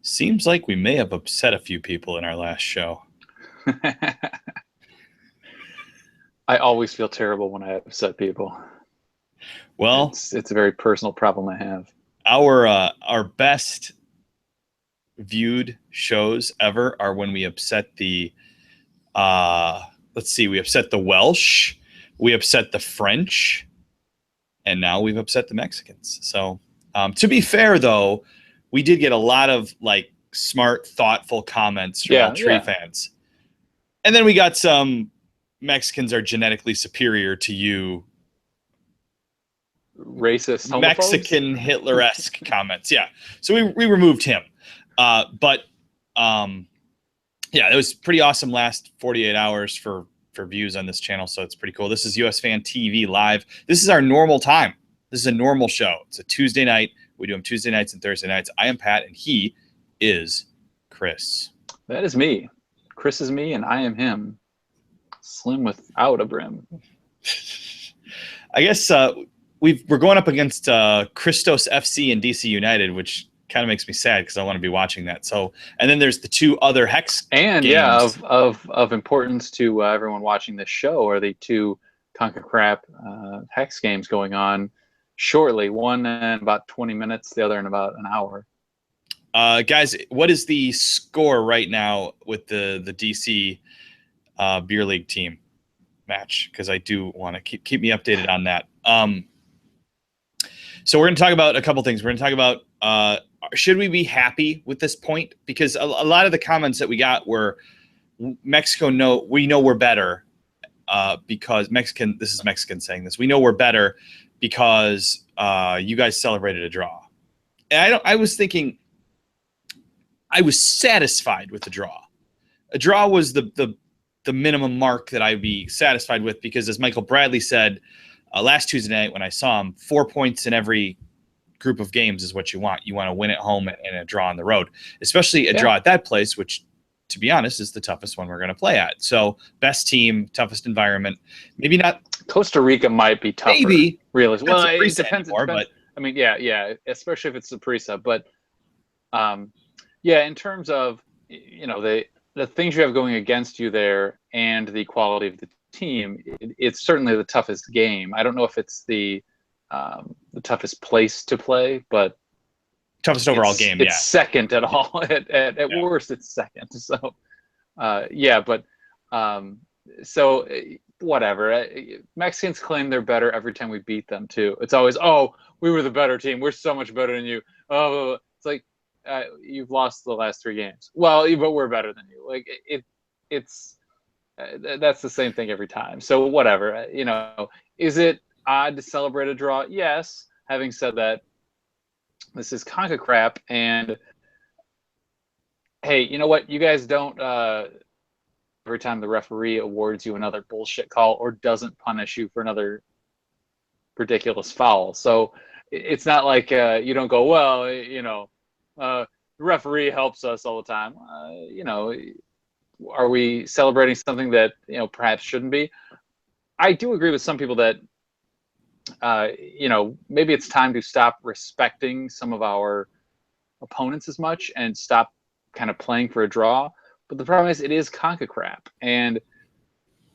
Seems like we may have upset a few people in our last show. I always feel terrible when I upset people. Well, it's a very personal problem I have. Our best viewed shows ever are when we upset the let's see, we upset the Welsh, we upset the French, and now we've upset the Mexicans. So to be fair though, we did get a lot of like smart, thoughtful comments from all tree fans. And then we got some Mexicans are genetically superior to you. Racist, homophobes? Mexican Hitler-esque comments. Yeah. So we removed him. But yeah, it was pretty awesome last 48 hours for views on this channel. So it's pretty cool. This is USfanTV live. This is our normal time. This is a normal show. It's a Tuesday night. We do them Tuesday nights and Thursday nights. I am Pat and he is Chris. That is me. Chris is me and I am him. Slim without a brim. I guess we're going up against Christos FC and DC United, which kind of makes me sad because I want to be watching that. So, and then there's the two other Hex and games. Yeah, of importance to everyone watching this show are the two CONCACAF Hex games going on shortly. One in about 20 minutes, the other in about an hour. Guys, what is the score right now with the DC beer league team match? Because I do want to keep me updated on that. So we're going to talk about a couple things. We're going to talk about should we be happy with this point? Because a lot of the comments that we got were Mexico, we know we're better because this is Mexican saying this. We know we're better because you guys celebrated a draw. And I was thinking, I was satisfied with the draw. A draw was the minimum mark that I'd be satisfied with because, as Michael Bradley said last Tuesday night when I saw him, 4 points in every group of games is what you want. You want to win at home and a draw on the road, especially a draw at that place, which, to be honest, is the toughest one we're going to play at. So best team, toughest environment. Maybe not. Costa Rica might be tougher. Maybe. Really. Well, it depends. But I mean, yeah, especially if it's Saprissa. But yeah, in terms of, you know, the things you have going against you there and the quality of the team, it's certainly the toughest game. I don't know if it's the toughest place to play, but toughest overall game. It's second at all. At worst, it's second. So yeah, but so whatever. Mexicans claim they're better every time we beat them too. It's always, oh, we were the better team. We're so much better than you. Oh, it's like you've lost the last 3 games. Well, but we're better than you. Like it's that's the same thing every time. So whatever. You know, is it odd to celebrate a draw? Yes. Having said that, this is CONCACAF, and hey, you know what? You guys don't every time the referee awards you another bullshit call or doesn't punish you for another ridiculous foul. So it's not like you don't go, well, you know, the referee helps us all the time. You know, are we celebrating something that, you know, perhaps shouldn't be? I do agree with some people that you know, maybe it's time to stop respecting some of our opponents as much and stop kind of playing for a draw. But the problem is, it is CONCACAF, and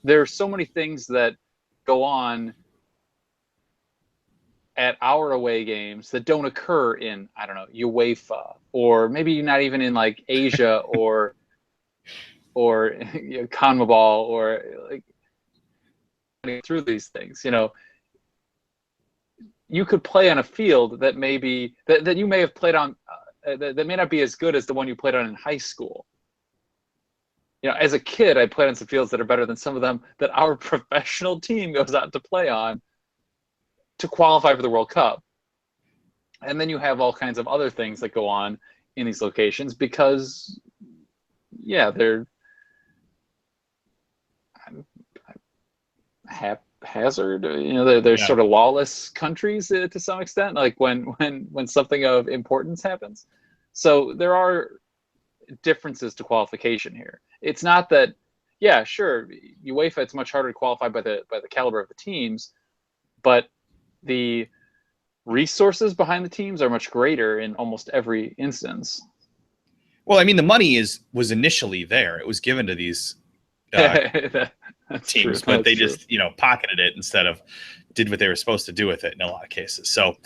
there are so many things that go on at our away games that don't occur in, I don't know, UEFA, or maybe not even in like Asia or you know, CONMEBOL, or like through these things, you know. You could play on a field that maybe that you may have played on that may not be as good as the one you played on in high school. You know, as a kid, I played on some fields that are better than some of them that our professional team goes out to play on to qualify for the World Cup. And then you have all kinds of other things that go on in these locations because, yeah, they're haphazard. You know, they're sort of lawless countries to some extent. Like when something of importance happens. So there are differences to qualification here. It's not that, yeah, sure, UEFA, it's much harder to qualify by the caliber of the teams, but the resources behind the teams are much greater in almost every instance. Well, I mean, the money was initially there. It was given to these That's teams, true. but they just, pocketed it instead of did what they were supposed to do with it in a lot of cases. So,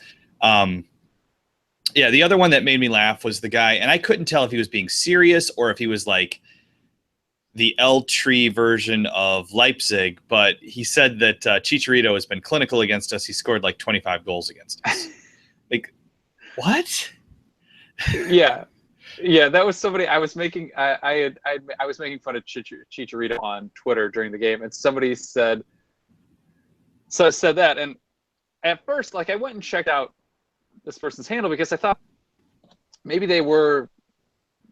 yeah, the other one that made me laugh was the guy, and I couldn't tell if he was being serious or if he was like the L tree version of Leipzig, but he said that Chicharito has been clinical against us. He scored like 25 goals against us. Like, what? Yeah. Yeah, that was somebody I was making. I was making fun of Chicharito on Twitter during the game, and somebody said that. And at first, like, I went and checked out this person's handle because I thought maybe they were,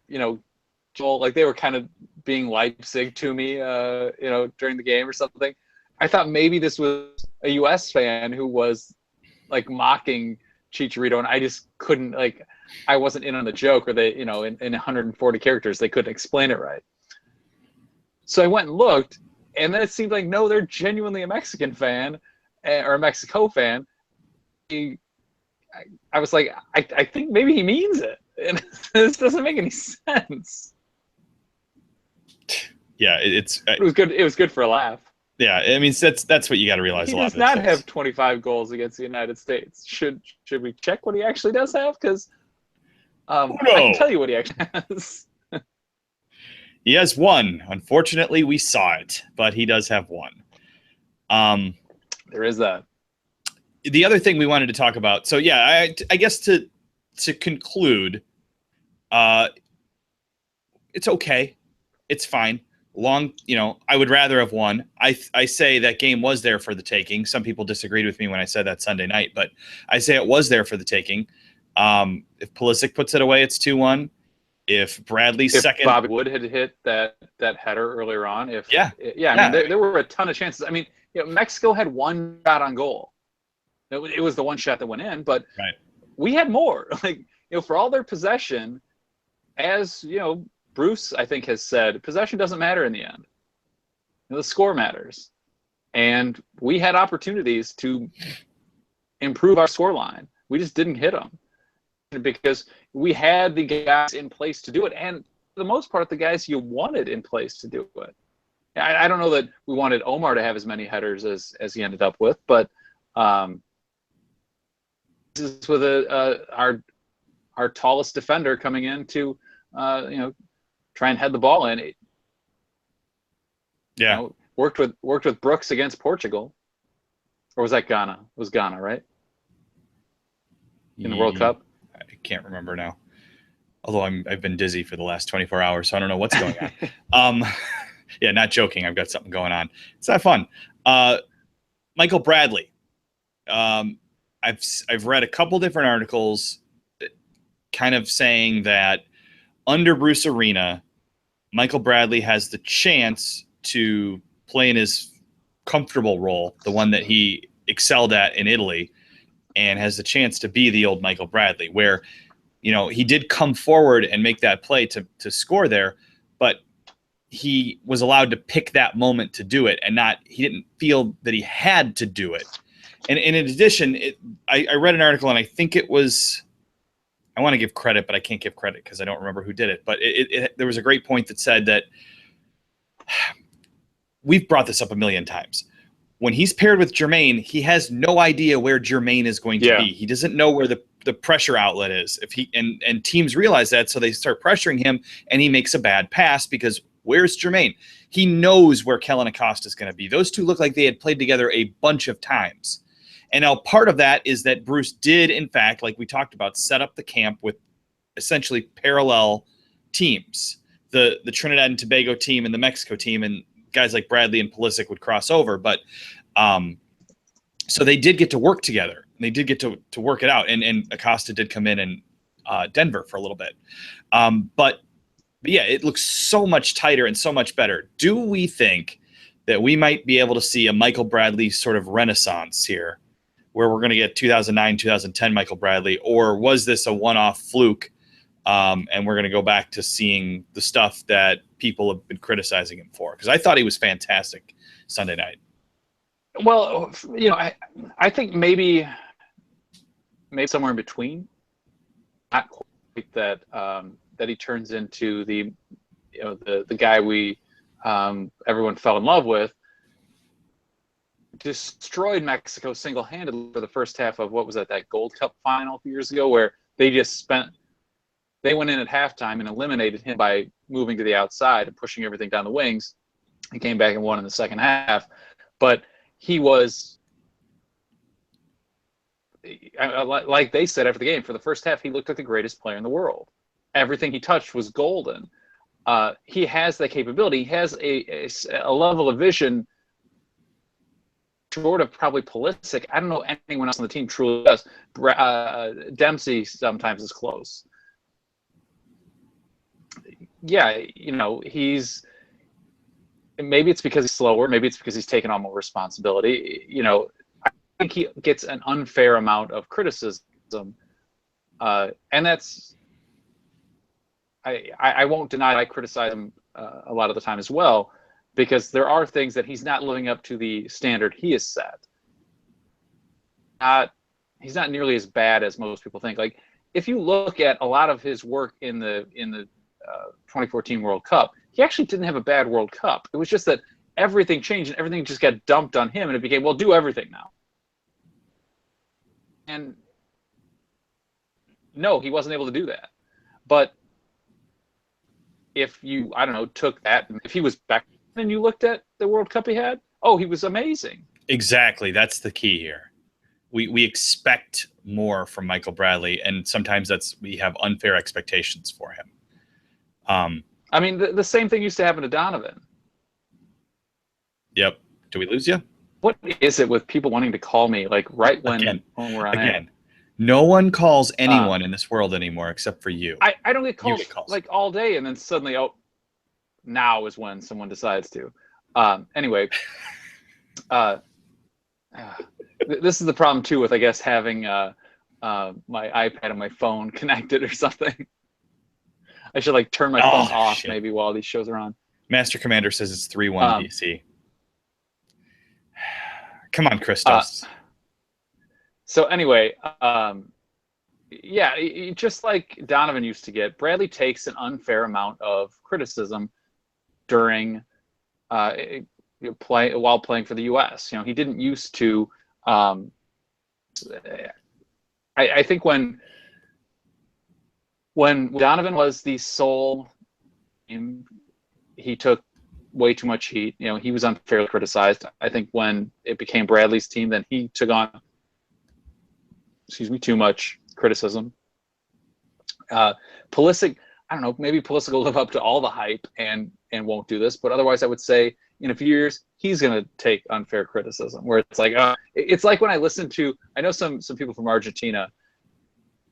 like they were kind of being Leipzig to me, during the game or something. I thought maybe this was a US fan who was like mocking Chicharito, and I just couldn't, like, I wasn't in on the joke, or they, in 140 characters, they couldn't explain it right. So I went and looked, and then it seemed like, no, they're genuinely a Mexican fan, or a Mexico fan. I was like, I think maybe he means it. And this doesn't make any sense. Yeah, it was good. It was good for a laugh. Yeah, I mean, that's what you got to realize. He does not have 25 goals against the United States. Should we check what he actually does have? Because I can tell you what he actually has. He has one. Unfortunately, we saw it, but he does have one. There is that. The other thing we wanted to talk about. So yeah, I guess to conclude, it's okay. It's fine. I would rather have won. I say that game was there for the taking. Some people disagreed with me when I said that Sunday night, but I say it was there for the taking. If Pulisic puts it away, it's 2-1. If Bradley's second, Bobby Wood had hit that header earlier on. I mean, there were a ton of chances. I mean, Mexico had one shot on goal. It was the one shot that went in, but we had more. Like, for all their possession, as Bruce, I think, has said, possession doesn't matter in the end. The score matters. And we had opportunities to improve our score line. We just didn't hit them because we had the guys in place to do it. And for the most part, the guys you wanted in place to do it. I don't know that we wanted Omar to have as many headers as he ended up with, but this is with our tallest defender coming in to, try and head the ball in. Yeah. Worked with Brooks against Portugal. Or was that Ghana? It was Ghana, right? In the World Cup? I can't remember now. Although I've been dizzy for the last 24 hours, so I don't know what's going on. Yeah, not joking. I've got something going on. It's not fun. Michael Bradley. I've read a couple different articles kind of saying that under Bruce Arena, Michael Bradley has the chance to play in his comfortable role, the one that he excelled at in Italy, and has the chance to be the old Michael Bradley, where, he did come forward and make that play to score there, but he was allowed to pick that moment to do it, and he didn't feel that he had to do it. And in addition, I read an article, and I think it was, I want to give credit, but I can't give credit because I don't remember who did it. But there was a great point that said that we've brought this up a million times. When he's paired with Jermaine, he has no idea where Jermaine is going to be. He doesn't know where the pressure outlet is. And teams realize that, so they start pressuring him, and he makes a bad pass because where's Jermaine? He knows where Kellen Acosta is going to be. Those two look like they had played together a bunch of times. And now part of that is that Bruce did, in fact, like we talked about, set up the camp with essentially parallel teams. The Trinidad and Tobago team and the Mexico team, and guys like Bradley and Pulisic would cross over. But so they did get to work together. They did get to work it out. And Acosta did come in Denver for a little bit. But yeah, it looks so much tighter and so much better. Do we think that we might be able to see a Michael Bradley sort of renaissance here, where we're going to get 2009, 2010 Michael Bradley, or was this a one-off fluke, and we're going to go back to seeing the stuff that people have been criticizing him for? Because I thought he was fantastic Sunday night. Well, I think maybe somewhere in between. Not quite that that he turns into the guy we everyone fell in love with, destroyed Mexico single-handedly for the first half of what was that Gold Cup final a few years ago, where they went in at halftime and eliminated him by moving to the outside and pushing everything down the wings, and came back and won in the second half. But he was, like they said after the game, for the first half, he looked like the greatest player in the world. Everything he touched was golden. He has that capability. He has a level of vision short of probably Pulisic. I don't know anyone else on the team truly does. Dempsey sometimes is close. Yeah, maybe it's because he's slower. Maybe it's because he's taken on more responsibility. I think he gets an unfair amount of criticism, and that's. I won't deny I criticize him a lot of the time as well, because there are things that he's not living up to the standard he has set. He's not nearly as bad as most people think. Like, if you look at a lot of his work in the 2014 World Cup, he actually didn't have a bad World Cup. It was just that everything changed and everything just got dumped on him, and it became, well, do everything now. And no, he wasn't able to do that. But if you, I don't know, took that, if he was back and you looked at the World Cup he had, oh, he was amazing. Exactly. That's the key here. We expect more from Michael Bradley, and sometimes we have unfair expectations for him. I mean, the same thing used to happen to Donovan. Yep. Do we lose you? What is it with people wanting to call me like right when we're on air? No one calls anyone in this world anymore except for you. I don't get calls, like all day, and then suddenly, oh, now is when someone decides to. Anyway, this is the problem too with, I guess, having my iPad and my phone connected or something. I should like turn my phone off maybe while these shows are on. Master Commander says it's 3-1 DC. Come on, Christos. So anyway, yeah, just like Donovan used to get, Bradley takes an unfair amount of criticism during while playing for the U.S. He didn't used to. I think when Donovan was the sole, he took way too much heat. He was unfairly criticized. I think when it became Bradley's team, then he took on, too much criticism. Pulisic, I don't know, maybe Pulisic will live up to all the hype and won't do this, but otherwise I would say in a few years he's going to take unfair criticism, where it's like it's like when I listen to, I know some people from Argentina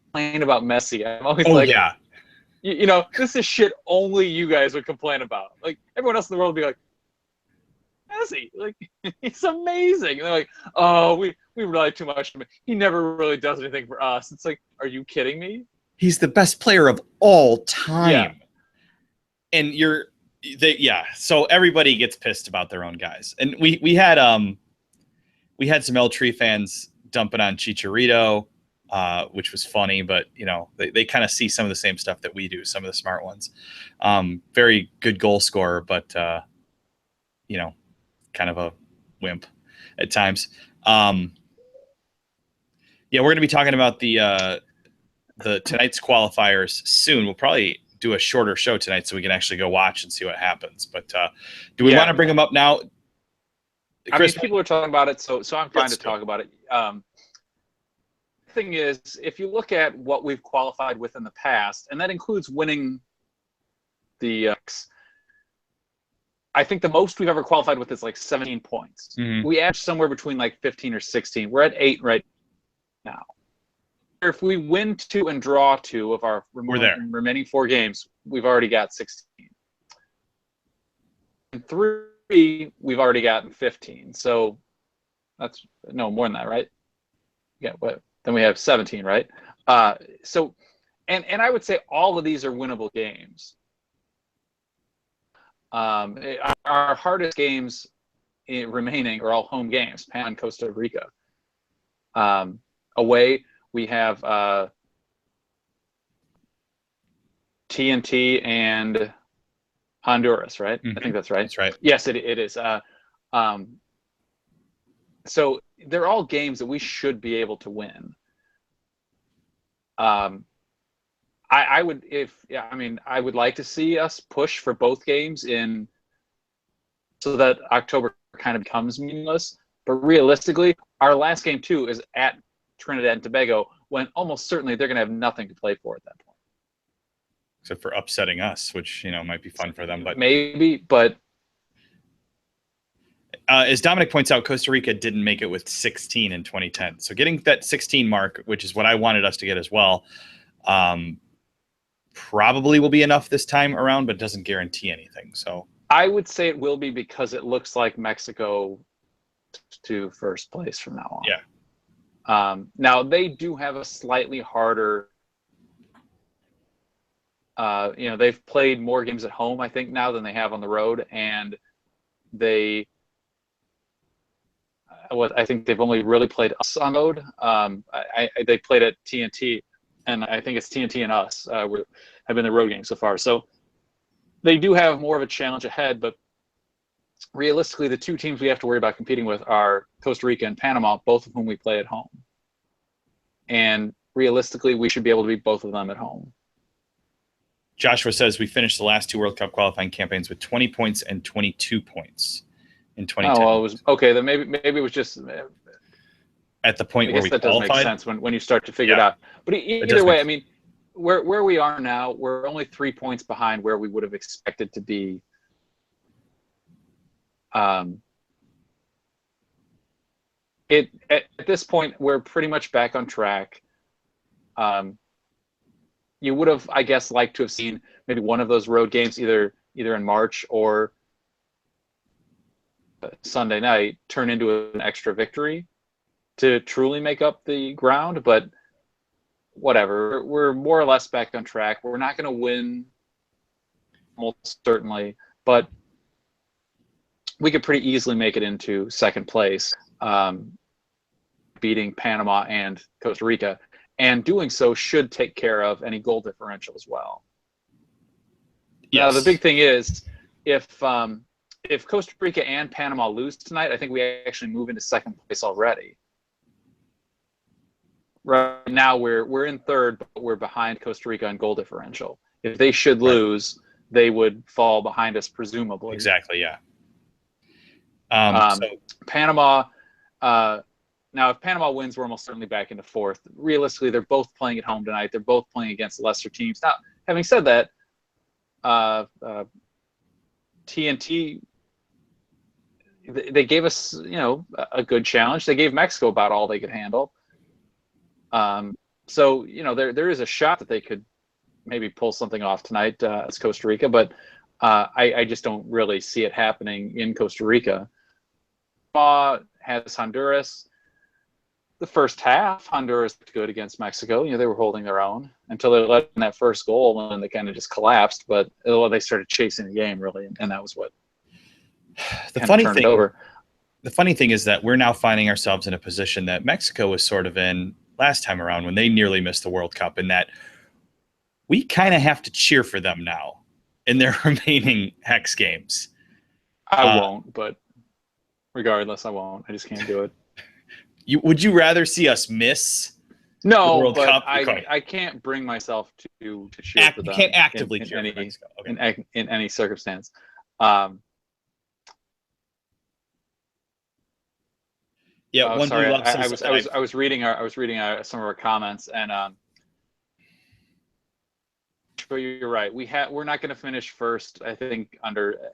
complain about Messi. I'm always yeah. This is shit only you guys would complain about. Like, everyone else in the world would be like, Messi, like, he's amazing. And they're like, oh, we rely too much on him. He never really does anything for us. It's like, are you kidding me? He's the best player of all time. Yeah. And so everybody gets pissed about their own guys. And we had some El Tree fans dumping on Chicharito, which was funny, but they kind of see some of the same stuff that we do, some of the smart ones. Very good goal scorer, but kind of a wimp at times. We're going to be talking about the tonight's qualifiers soon. We'll probably do a shorter show tonight so we can actually go watch and see what happens. But do we want to bring them up now? Chris, people are talking about it, so I'm fine to talk about it. Thing is, if you look at what we've qualified with in the past, and that includes winning the I think the most we've ever qualified with is like 17 points. Mm-hmm. We average somewhere between like 15 or 16. We're at 8 right now. If we win 2 and draw 2 of our remaining 4 games, we've already got 16. And 3, we've already gotten 15. So that's no more than that, right? Yeah. Then we have 17, right? So, and I would say all of these are winnable games. Our hardest games remaining are all home games, Panama and Costa Rica. Away, we have TNT and Honduras, right? Mm-hmm. I think that's right. That's right. Yes, it is. So they're all games that we should be able to win. I would, I would like to see us push for both games in, so that October kind of becomes meaningless. But realistically, our last game too is at Trinidad and Tobago, when almost certainly they're going to have nothing to play for at that point. Except for upsetting us, which might be fun for them. But maybe, but as Dominic points out, Costa Rica didn't make it with 16 in 2010. So getting that 16 mark, which is what I wanted us to get as well, probably will be enough this time around, but doesn't guarantee anything. So I would say it will be, because it looks like Mexico to first place from now on. Yeah. Now they do have a slightly harder. They've played more games at home, I think, now than they have on the road, and I think they've only really played us on the road. They played at TNT, and I think it's TNT and us have been the road games so far. So they do have more of a challenge ahead, but realistically, the two teams we have to worry about competing with are Costa Rica and Panama, both of whom we play at home. And realistically, we should be able to beat both of them at home. Joshua says we finished the last two World Cup qualifying campaigns with 20 points and 22 points in 2010. Oh, well, it was okay. Then maybe it was just at the point where we that qualified. Does make sense when you start to figure it out. But either way, I mean, where we are now, we're only 3 points behind where we would have expected to be. At this point, we're pretty much back on track. You would have, I guess, liked to have seen maybe one of those road games either in March or Sunday night turn into an extra victory to truly make up the ground. But whatever, we're more or less back on track. We're not going to win, most certainly, but we could pretty easily make it into second place, beating Panama and Costa Rica. And doing so should take care of any goal differential as well. Yes. Now, the big thing is, if Costa Rica and Panama lose tonight, I think we actually move into second place already. Right now, we're in third, but we're behind Costa Rica on goal differential. If they should lose, they would fall behind us, presumably. Exactly, yeah. So Panama... now, if Panama wins, we're almost certainly back into fourth. Realistically, they're both playing at home tonight. They're both playing against lesser teams. Now, having said that, TNT, they gave us, a good challenge. They gave Mexico about all they could handle. So, there is a shot that they could maybe pull something off tonight as Costa Rica, but I just don't really see it happening in Costa Rica. Panama has Honduras. The first half, Honduras looked good against Mexico. They were holding their own until they let in that first goal, and then they kind of just collapsed. But they started chasing the game, really, and that was what the funny thing is that we're now finding ourselves in a position that Mexico was sort of in last time around when they nearly missed the World Cup, and that we kind of have to cheer for them now in their remaining Hex games. I won't, but regardless, I won't. I just can't do it. Would you rather see us miss the World Cup? I can't bring myself to cheer for them. You can't actively cheer for Mexico. Okay. In any circumstance. Yeah, sorry. I was reading some of our comments, and you're right. We're not going to finish first. I think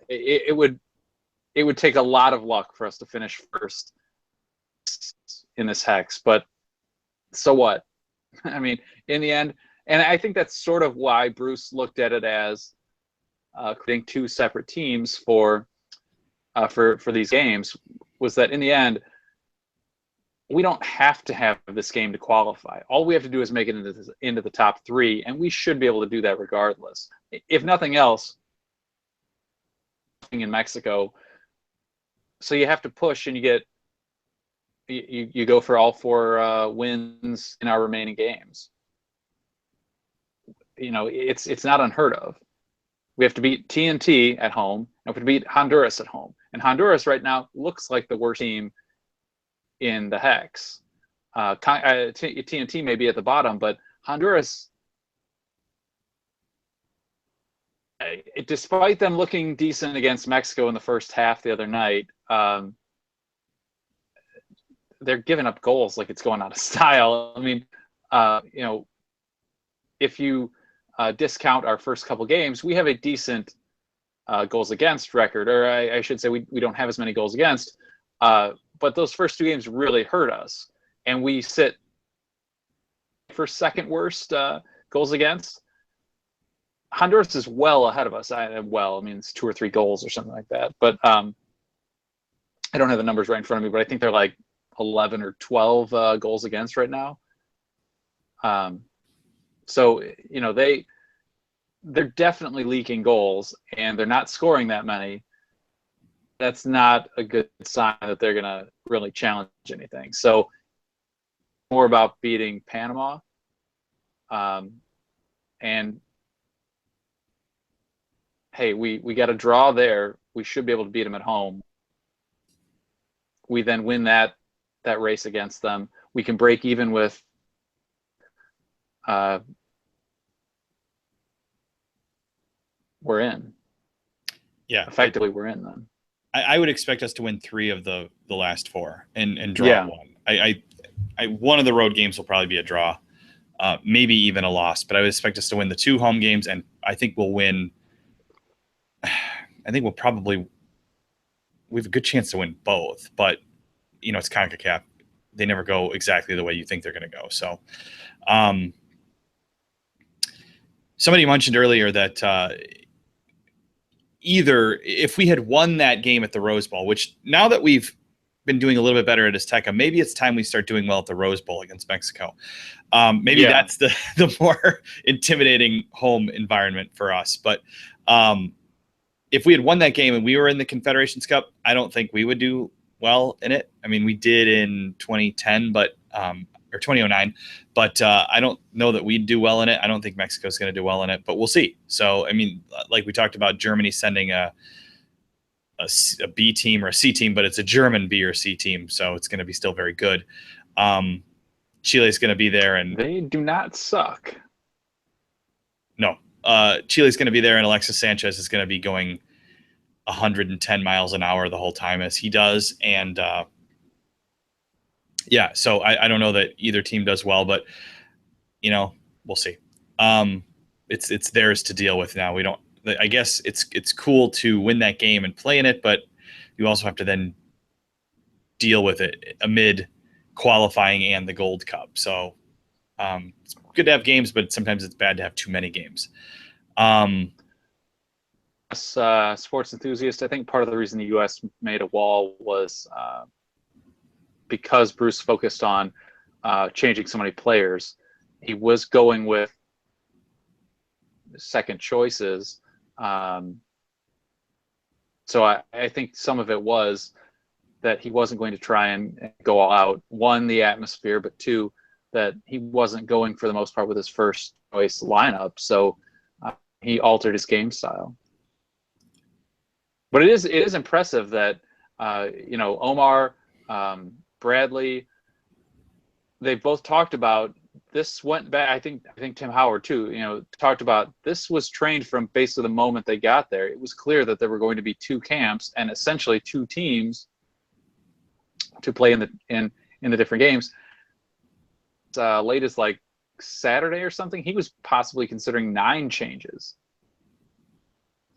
it would take a lot of luck for us to finish first in this Hex, but so what? I mean, in the end, and I think that's sort of why Bruce looked at it as creating two separate teams for these games, was that in the end, we don't have to have this game to qualify. All we have to do is make it into the top three, and we should be able to do that regardless. If nothing else, in Mexico, so you have to push, and you go for all four wins in our remaining games. it's not unheard of. We have to beat TNT at home, and we have to beat Honduras at home. And Honduras right now looks like the worst team in the Hex. TNT may be at the bottom, but Honduras, despite them looking decent against Mexico in the first half the other night, they're giving up goals like it's going out of style. I mean, if you discount our first couple games, we have a decent goals against record, or I should say we don't have as many goals against, but those first 2 games really hurt us, and we sit for second worst goals against. Honduras is well ahead of us. I mean, it's 2 or 3 goals or something like that, but I don't have the numbers right in front of me, but I think they're like 11 or 12 goals against right now. So, they're definitely leaking goals, and they're not scoring that many. That's not a good sign that they're going to really challenge anything. So more about beating Panama. And hey, we got a draw there. We should be able to beat them at home. We then win that race against them. We can break even with we're in. Yeah. Effectively, we're in then. I would expect us to win 3 of the last 4 and draw 1. I one of the road games will probably be a draw, maybe even a loss, but I would expect us to win the 2 home games, and I think we'll win. I think we have a good chance to win both, but it's CONCACAF. They never go exactly the way you think they're going to go. So, somebody mentioned earlier that either if we had won that game at the Rose Bowl, which now that we've been doing a little bit better at Azteca, maybe it's time we start doing well at the Rose Bowl against Mexico. Maybe that's the more intimidating home environment for us. But if we had won that game and we were in the Confederations Cup, I don't think we would do well in it. I mean, we did in 2010, but or 2009, but I don't know that we'd do well in it. I don't think Mexico's going to do well in it, but we'll see. So, I mean, like we talked about Germany sending a B team or a C team, but it's a German B or C team, so it's going to be still very good. Chile's going to be there, and they do not suck. No, Chile's going to be there, and Alexis Sanchez is going to be going 110 miles an hour the whole time as he does, and yeah, so I don't know that either team does well, but we'll see. It's theirs to deal with now. We don't. I guess it's cool to win that game and play in it, but you also have to then deal with it amid qualifying and the Gold Cup. So it's good to have games, but sometimes it's bad to have too many games. Sports enthusiast, I think part of the reason the U.S. made a wall was because Bruce focused on changing so many players. He was going with second choices. So I think some of it was that he wasn't going to try and go all out. 1, the atmosphere, but 2, that he wasn't going for the most part with his first choice lineup. So he altered his game style. But it is impressive that Omar, Bradley, they've both talked about this. Went back, I think Tim Howard too, talked about this was trained from basically the moment they got there. It was clear that there were going to be 2 camps and essentially 2 teams to play in the different games. Late as like Saturday or something, he was possibly considering 9 changes.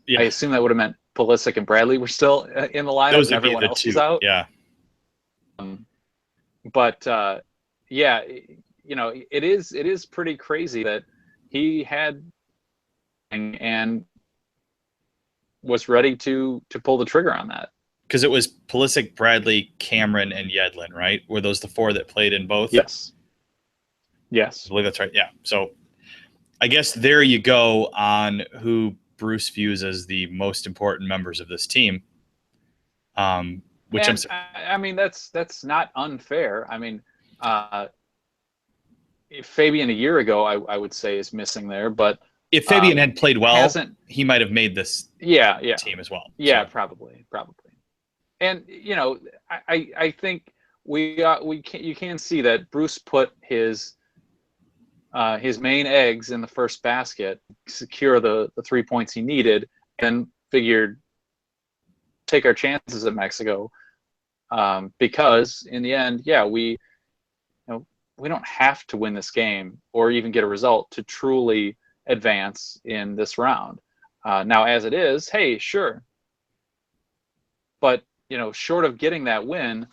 Yeah. I assume that would have meant Pulisic and Bradley were still in the lineup and everyone else was out. Yeah. But yeah, it is pretty crazy that he had and was ready to pull the trigger on that. Because it was Pulisic, Bradley, Cameron, and Yedlin, right? Were those the 4 that played in both? Yes. Yes. I believe that's right. Yeah. So I guess there you go on who Bruce views as the most important members of this team. Which I mean, that's not unfair. I mean, Fabian a year ago, I would say is missing there, but If Fabian had played well, he might have made this yeah team as well. Yeah, so. probably. And I think you can see that Bruce put his main eggs in the first basket, secure the 3 points he needed, and figured take our chances at Mexico, because in the end, we don't have to win this game or even get a result to truly advance in this round. Now, as it is, hey, sure, but short of getting that win,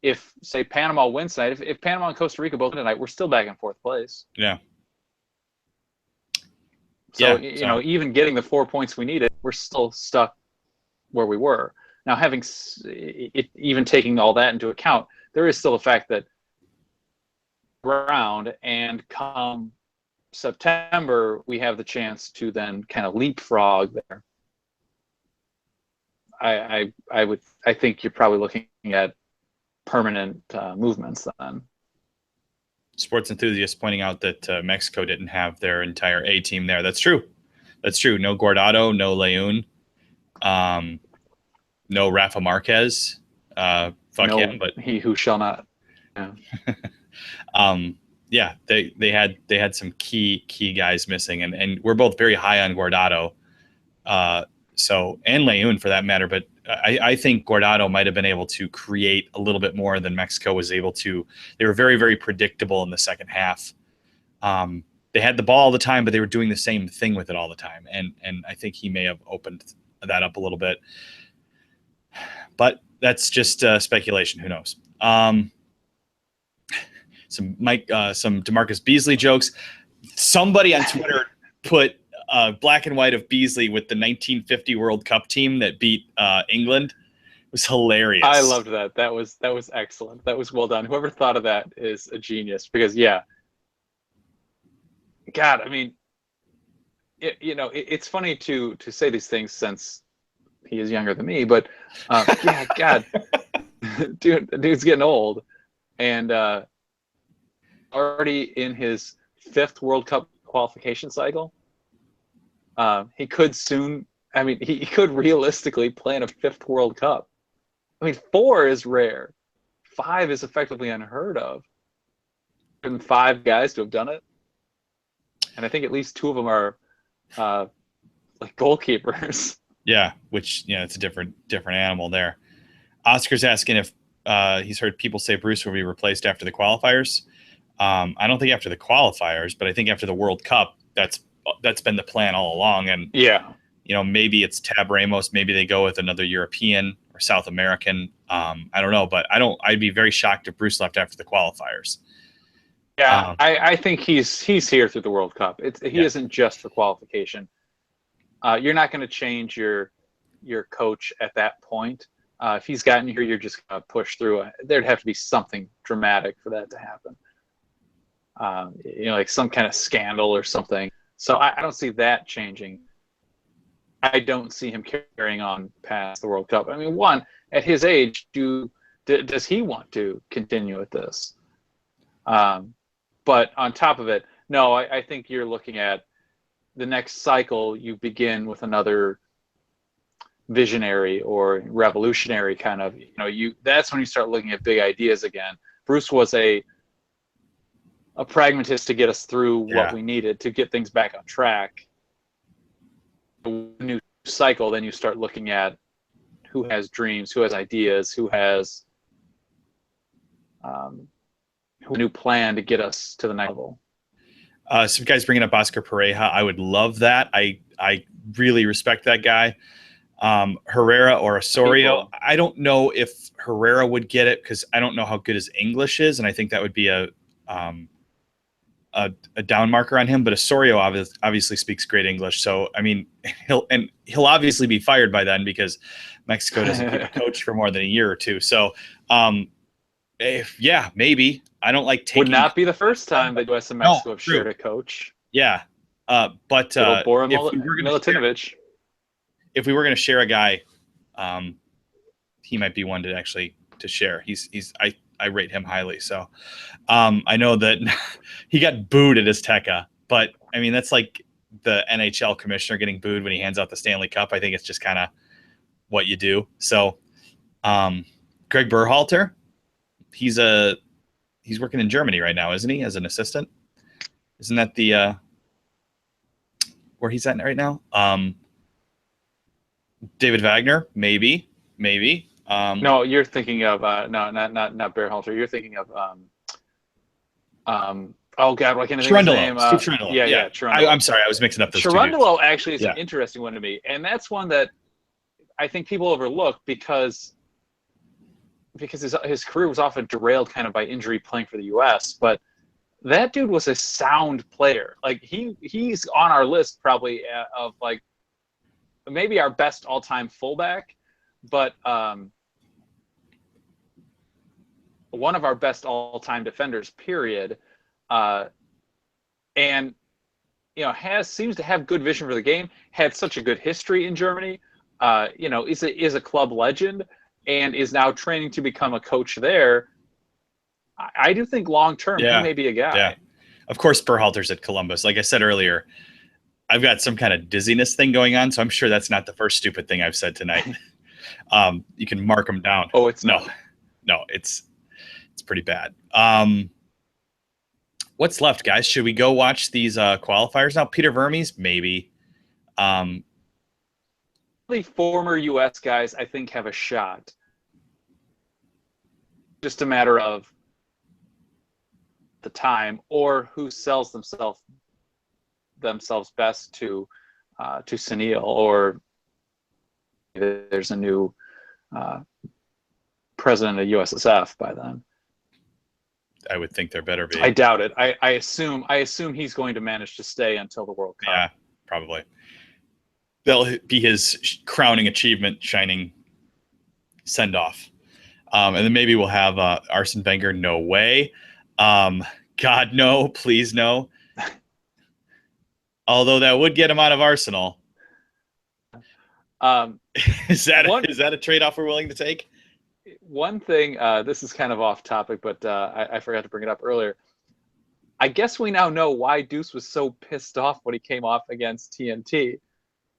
if say Panama wins tonight, if Panama and Costa Rica both win tonight, we're still back in fourth place. Yeah. So even getting the 4 points we needed, we're still stuck where we were. Now, even taking all that into account, there is still the fact that round, and come September, we have the chance to then kind of leapfrog there. I think you're probably looking at permanent movements then. Sports enthusiasts pointing out that Mexico didn't have their entire A team there. That's true. No Guardado, no León, no Rafa Marquez. Fuck him, but he who shall not. Yeah. They had some key guys missing, and we're both very high on Guardado. And León for that matter, but I think Guardado might have been able to create a little bit more than Mexico was able to. They were very, very predictable in the second half. They had the ball all the time, but they were doing the same thing with it all the time. And I think he may have opened that up a little bit. But that's just speculation. Who knows? Some DeMarcus Beasley jokes. Somebody on Twitter put black and white of Beasley with the 1950 World Cup team that beat England. It was hilarious. I loved that. That was excellent. That was well done. Whoever thought of that is a genius, because God, I mean, it's funny to say these things since he is younger than me, but God, dude's getting old, and already in his 5th World Cup qualification cycle. He could soon. I mean, he could realistically play in a 5th World Cup. I mean, 4 is rare. 5 is effectively unheard of. And 5 guys to have done it, and I think at least 2 of them are like goalkeepers. Yeah, which it's a different animal there. Oscar's asking if he's heard people say Bruce will be replaced after the qualifiers. I don't think after the qualifiers, but I think after the World Cup, that's been the plan all along. And maybe it's Tab Ramos, maybe they go with another European or South American. I don't know, but I'd be very shocked if Bruce left after the qualifiers. Yeah, I think he's here through the World Cup. He isn't just for qualification. You're not going to change your coach at that point. If he's gotten here, you're just going to push through. There'd have to be something dramatic for that to happen. Like some kind of scandal or something. So I don't see that changing. I don't see him carrying on past the World Cup. I mean, one, at his age, does he want to continue with this? But on top of it, no, I think you're looking at the next cycle. You begin with another visionary or revolutionary kind of, that's when you start looking at big ideas again. Bruce was a pragmatist to get us through what we needed to get things back on track. A new cycle, then you start looking at who has dreams, who has ideas, who has a new plan to get us to the next level. Some guys bringing up Oscar Pareja. I would love that. I really respect that guy. Herrera or Osorio. I don't know if Herrera would get it because I don't know how good his English is, and I think that would be a down marker on him. But Osorio obviously speaks great English, so I mean he'll obviously be fired by then because Mexico doesn't keep a coach for more than a year or two. So maybe. I don't like taking. Would not be the first time that U.S. and Mexico have shared a coach. Yeah, but Boran Milutinovic. If we were going to share a guy, he might be one to share. I rate him highly. So I know that he got booed at Azteca, but I mean that's like the NHL commissioner getting booed when he hands out the Stanley Cup. I think it's just kind of what you do. So Greg Berhalter, he's working in Germany right now, isn't he, as an assistant? Isn't that the where he's at right now? David Wagner, maybe. No, you're thinking of no, not Berhalter. You're thinking of oh God, what can I think of his name? Steve Cherundolo. Yeah, Cherundolo. I'm sorry, I was mixing up those two dudes. Cherundolo actually is an interesting one to me, and that's one that I think people overlook because his career was often derailed kind of by injury playing for the U.S. But that dude was a sound player. Like he's on our list probably of like maybe our best all-time fullback, but one of our best all-time defenders, period. And seems to have good vision for the game. Had such a good history in Germany. Is a club legend and is now training to become a coach there. I do think long term he may be a guy. Yeah, of course Berhalter's at Columbus. Like I said earlier, I've got some kind of dizziness thing going on, so I'm sure that's not the first stupid thing I've said tonight. You can mark them down. Oh, it's no, it's pretty bad. What's left, guys? Should we go watch these qualifiers now? Peter Vermes, maybe. The former U.S. guys, I think, have a shot. Just a matter of the time or who sells themselves best to Sunil, or there's a new president of USSF by then. I would think there better be. I doubt it. I assume he's going to manage to stay until the World Cup. Yeah, probably. That'll be his crowning achievement, shining send off. And then maybe we'll have Arsene Wenger. No way. God, no, please no. Although that would get him out of Arsenal. Is that a trade-off we're willing to take? One thing, this is kind of off topic, but I forgot to bring it up earlier. I guess we now know why Deuce was so pissed off when he came off against TNT.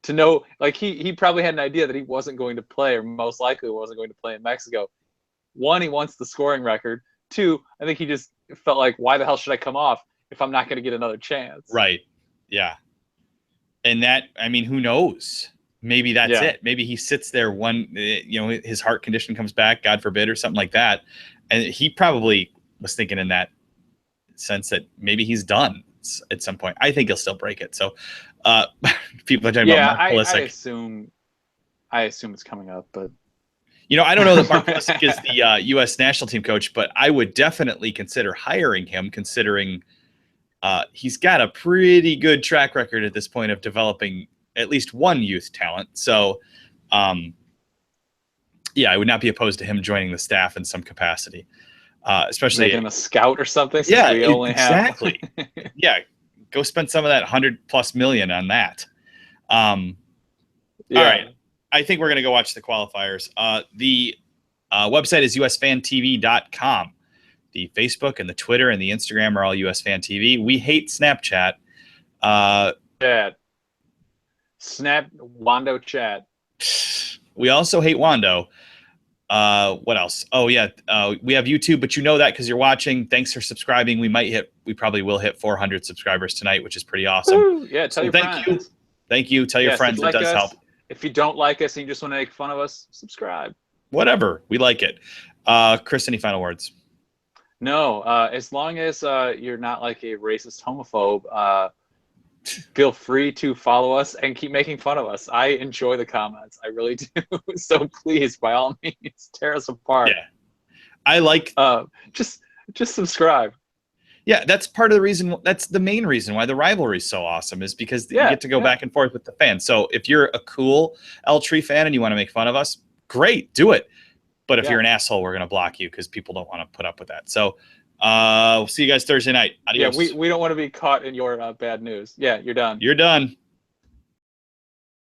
To know, like, he probably had an idea that he wasn't going to play, or most likely wasn't going to play in Mexico. One, he wants the scoring record. Two, I think he just felt like, why the hell should I come off if I'm not going to get another chance? Right. Yeah. And that, I mean, who knows? Maybe that's it. Maybe he sits there his heart condition comes back, God forbid, or something like that. And he probably was thinking in that sense that maybe he's done at some point. I think he'll still break it. So people are talking about Mark Pulisic. I assume it's coming up, but I don't know that Mark Pulisic is the U.S. national team coach, but I would definitely consider hiring him, considering he's got a pretty good track record at this point of developing at least one youth talent. So, I would not be opposed to him joining the staff in some capacity, especially making him a scout or something. Yeah, exactly. Yeah, go spend some of that $100+ million on that. All right, I think we're gonna go watch the qualifiers. The website is USfanTV.com. The Facebook and the Twitter and the Instagram are all USfanTV. We hate Snapchat. Wando chat. We also hate Wando. What else? Oh yeah, we have YouTube, but you know that because you're watching. Thanks for subscribing. We probably will hit 400 subscribers tonight, which is pretty awesome. Woo! Yeah, tell your friends. Thank you. Tell your friends. It does help. If you don't like us and you just want to make fun of us, subscribe. Whatever. We like it. Chris, any final words? No. As long as you're not like a racist homophobe, feel free to follow us and keep making fun of us. I enjoy the comments. I really do. So please, by all means, tear us apart. Yeah. I like just subscribe. Yeah, that's part of the reason. That's the main reason why the rivalry is so awesome, is because you get to go back and forth with the fans. So if you're a cool L-Tree fan and you want to make fun of us, great, do it. But if you're an asshole, we're going to block you because people don't want to put up with that. So we'll see you guys Thursday night. Adios. Yeah, we don't want to be caught in your bad news. Yeah, you're done. You're done.